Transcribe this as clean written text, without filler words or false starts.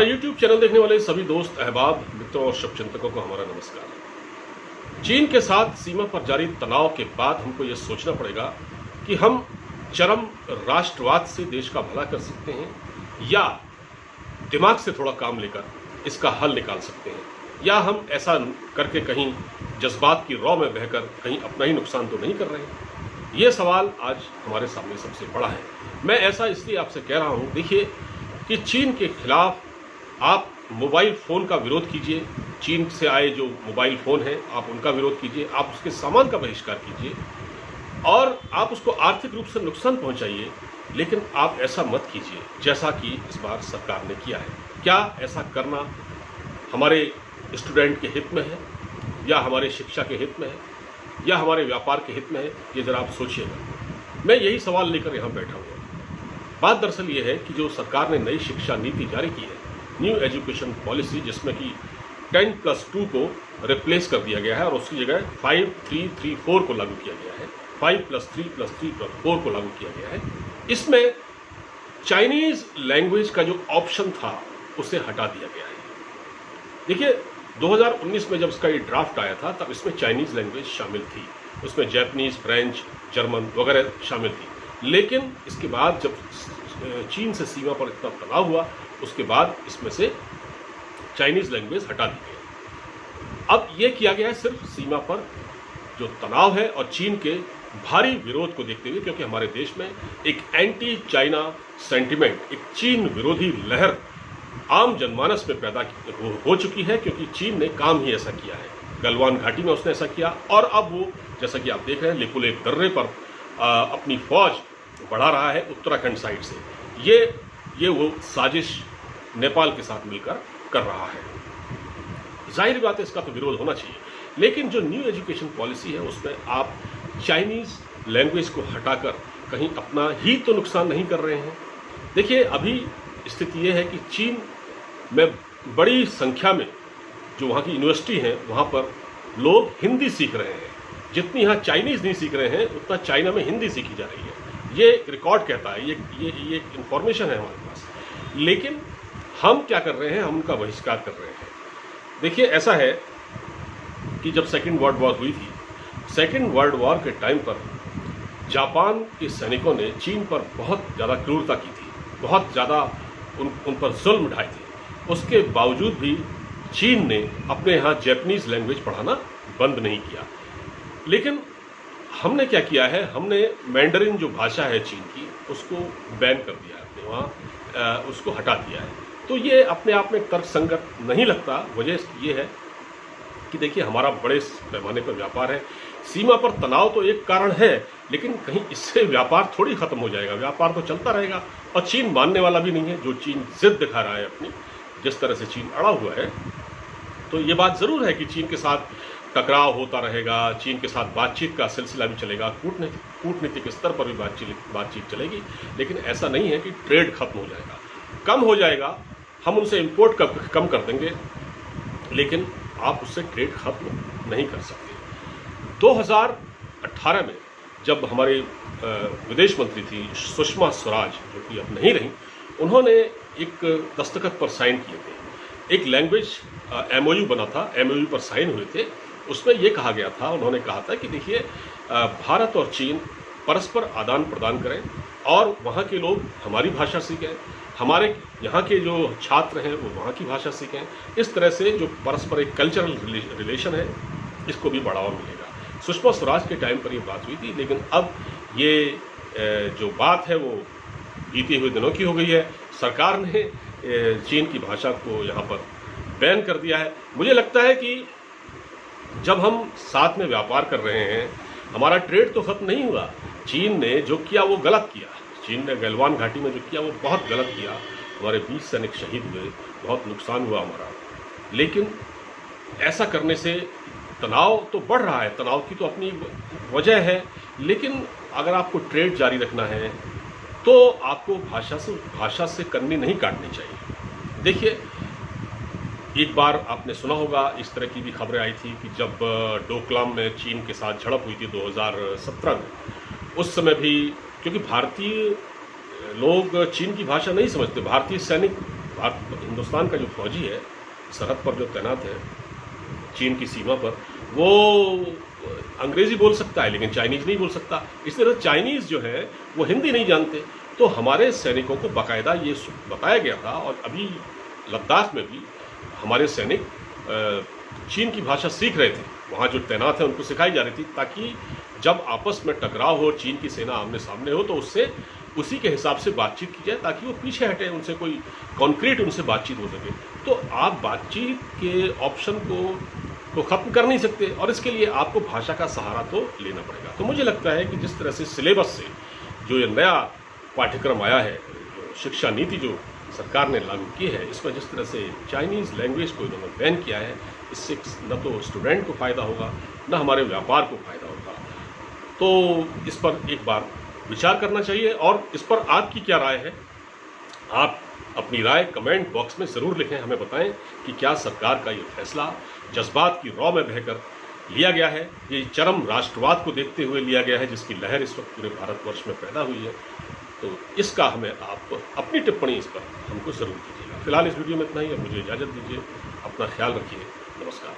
हमारा YouTube channel देखने वाले सभी दोस्त, अहबाब, मित्रों और शुभचिंतकों को हमारा नमस्कार। चीन के साथ सीमा पर जारी तनाव के बाद हमको ये सोचना पड़ेगा कि हम चरम राष्ट्रवाद से देश का भला कर सकते हैं या दिमाग से थोड़ा काम लेकर इसका हल निकाल सकते हैं, या हम ऐसा करके कहीं जज्बात की रौ में बहकर कहीं अपना ही नुकसान तो नहीं कर रहे हैं। ये सवाल आज हमारे सामने सबसे बड़ा है। मैं ऐसा इसलिए आपसे कह रहा हूँ, देखिए कि चीन के खिलाफ आप मोबाइल फ़ोन का विरोध कीजिए, चीन से आए जो मोबाइल फ़ोन हैं आप उनका विरोध कीजिए, आप उसके सामान का बहिष्कार कीजिए और आप उसको आर्थिक रूप से नुकसान पहुंचाइए, लेकिन आप ऐसा मत कीजिए जैसा कि इस बार सरकार ने किया है। क्या ऐसा करना हमारे स्टूडेंट के हित में है, या हमारे शिक्षा के हित में है, या हमारे व्यापार के हित में है? ये ज़रा आप सोचिएगा। मैं यही सवाल लेकर यहाँ बैठा हुआ। बात दरअसल ये है कि जो सरकार ने नई शिक्षा नीति जारी की है, न्यू एजुकेशन पॉलिसी, जिसमें कि 10+2 को रिप्लेस कर दिया गया है और उसकी जगह 5-3-3-4 को लागू किया गया है, 5+3+3+4 को लागू किया गया है। इसमें चाइनीज़ लैंग्वेज का जो ऑप्शन था उसे हटा दिया गया है। देखिए 2019 में जब इसका ये ड्राफ्ट आया था तब इसमें चाइनीज़ लैंग्वेज शामिल थी, उसमें जैपनीज़, फ्रेंच, जर्मन वगैरह शामिल थी। लेकिन इसके बाद जब चीन से सीमा पर इतना तनाव हुआ, उसके बाद इसमें से चाइनीज़ लैंग्वेज हटा दी गई। अब ये किया गया है सिर्फ सीमा पर जो तनाव है और चीन के भारी विरोध को देखते हुए, क्योंकि हमारे देश में एक एंटी चाइना सेंटिमेंट, एक चीन विरोधी लहर आम जनमानस में पैदा हो चुकी है, क्योंकि चीन ने काम ही ऐसा किया है। गलवान घाटी में उसने ऐसा किया और अब वो, जैसा कि आप देख रहे हैं, लेपुलेख दर्रे पर अपनी फौज बढ़ा रहा है उत्तराखंड साइड से। ये वो साजिश नेपाल के साथ मिलकर कर रहा है। जाहिर बात है इसका तो विरोध होना चाहिए, लेकिन जो न्यू एजुकेशन पॉलिसी है उसमें आप चाइनीज़ लैंग्वेज को हटाकर कहीं अपना ही तो नुकसान नहीं कर रहे हैं। देखिए अभी स्थिति ये है कि चीन में बड़ी संख्या में जो वहाँ की यूनिवर्सिटी हैं वहाँ पर लोग हिंदी सीख रहे हैं। जितनी यहाँ चाइनीज़ नहीं सीख रहे हैं उतना चाइना में हिंदी सीखी जा रही है। ये रिकॉर्ड कहता है, ये इंफॉर्मेशन है हमारे पास। लेकिन हम क्या कर रहे हैं, हम उनका बहिष्कार कर रहे हैं। देखिए ऐसा है कि जब सेकेंड वर्ल्ड वॉर हुई थी, सेकेंड वर्ल्ड वॉर के टाइम पर जापान के सैनिकों ने चीन पर बहुत ज़्यादा क्रूरता की थी, बहुत ज़्यादा उन पर जुल्म ढाए थे। उसके बावजूद भी चीन ने अपने यहाँ जैपनीज़ लैंग्वेज पढ़ाना बंद नहीं किया। लेकिन हमने क्या किया है, हमने मैंडरिन जो भाषा है चीन की उसको बैन कर दिया है, अपने वहाँ उसको हटा दिया है। तो ये अपने आप में तर्कसंगत नहीं लगता। वजह ये है कि देखिए हमारा बड़े पैमाने पर व्यापार है, सीमा पर तनाव तो एक कारण है, लेकिन कहीं इससे व्यापार थोड़ी ख़त्म हो जाएगा। व्यापार तो चलता रहेगा और चीन मानने वाला भी नहीं है। जो चीन जिद दिखा रहा है अपनी, जिस तरह से चीन अड़ा हुआ है, तो ये बात ज़रूर है कि चीन के साथ टकराव होता रहेगा, चीन के साथ बातचीत का सिलसिला भी चलेगा, कूटनीतिक स्तर पर भी बातचीत चलेगी। लेकिन ऐसा नहीं है कि ट्रेड खत्म हो जाएगा, कम हो जाएगा। हम उनसे इंपोर्ट कम कर देंगे, लेकिन आप उससे ट्रेड खत्म नहीं कर सकते। 2018 में जब हमारे विदेश मंत्री थी सुषमा स्वराज, जो कि अब नहीं रही, उन्होंने एक दस्तखत पर साइन किए थे। एक लैंग्वेज MOU बना था, MOU पर साइन हुए थे। उसमें ये कहा गया था, उन्होंने कहा था कि देखिए भारत और चीन परस्पर आदान प्रदान करें और वहाँ के लोग हमारी भाषा सीखें, हमारे यहाँ के जो छात्र हैं वो वहाँ की भाषा सीखें। इस तरह से जो परस्पर एक कल्चरल रिलेशन है, इसको भी बढ़ावा मिलेगा। सुषमा स्वराज के टाइम पर ये बात हुई थी, लेकिन अब ये जो बात है वो बीते हुए दिनों की हो गई है। सरकार ने चीन की भाषा को यहाँ पर बैन कर दिया है। मुझे लगता है कि जब हम साथ में व्यापार कर रहे हैं, हमारा ट्रेड तो खत्म नहीं हुआ। चीन ने जो किया वो गलत किया। चीन ने गलवान घाटी में जो किया वो बहुत गलत किया। हमारे 20 सैनिक शहीद हुए, बहुत नुकसान हुआ हमारा। लेकिन ऐसा करने से तनाव तो बढ़ रहा है, तनाव की तो अपनी वजह है। लेकिन अगर आपको ट्रेड जारी रखना है तो आपको भाषा से कन्नी नहीं काटनी चाहिए। देखिए एक बार आपने सुना होगा, इस तरह की भी खबरें आई थी कि जब डोकलाम में चीन के साथ झड़प हुई थी 2017 में, उस समय भी क्योंकि भारतीय लोग चीन की भाषा नहीं समझते, भारतीय सैनिक हिंदुस्तान का जो फौजी है सरहद पर जो तैनात है चीन की सीमा पर, वो अंग्रेजी बोल सकता है लेकिन चाइनीज नहीं बोल सकता। इस तरह चाइनीज जो है वो हिंदी नहीं जानते। तो हमारे सैनिकों को बाकायदा ये बताया गया था, और अभी लद्दाख में भी हमारे सैनिक चीन की भाषा सीख रहे थे, वहाँ जो तैनात है उनको सिखाई जा रही थी, ताकि जब आपस में टकराव हो, चीन की सेना आमने सामने हो, तो उससे उसी के हिसाब से बातचीत की जाए ताकि वो पीछे हटे, उनसे कोई कॉन्क्रीट उनसे बातचीत हो सके। तो आप बातचीत के ऑप्शन को ख़त्म कर नहीं सकते, और इसके लिए आपको भाषा का सहारा तो लेना पड़ेगा। तो मुझे लगता है कि जिस तरह से सिलेबस से जो ये नया पाठ्यक्रम आया है, जो शिक्षा नीति जो सरकार ने लागू की है, इसमें जिस तरह से चाइनीज़ लैंग्वेज को इन्होंने बैन किया है, इससे न तो स्टूडेंट को फ़ायदा होगा न हमारे व्यापार को फ़ायदा होगा। तो इस पर एक बार विचार करना चाहिए। और इस पर आपकी क्या राय है? आप अपनी राय कमेंट बॉक्स में ज़रूर लिखें, हमें बताएं कि क्या सरकार का ये फैसला जज्बात की रौ में बहकर लिया गया है, ये चरम राष्ट्रवाद को देखते हुए लिया गया है जिसकी लहर इस वक्त पूरे भारतवर्ष में पैदा हुई है। तो इसका हमें आप अपनी टिप्पणी इस पर हमको ज़रूर दीजिएगा। फिलहाल इस वीडियो में इतना ही, अब मुझे इजाज़त दीजिए। अपना ख्याल रखिए। नमस्कार।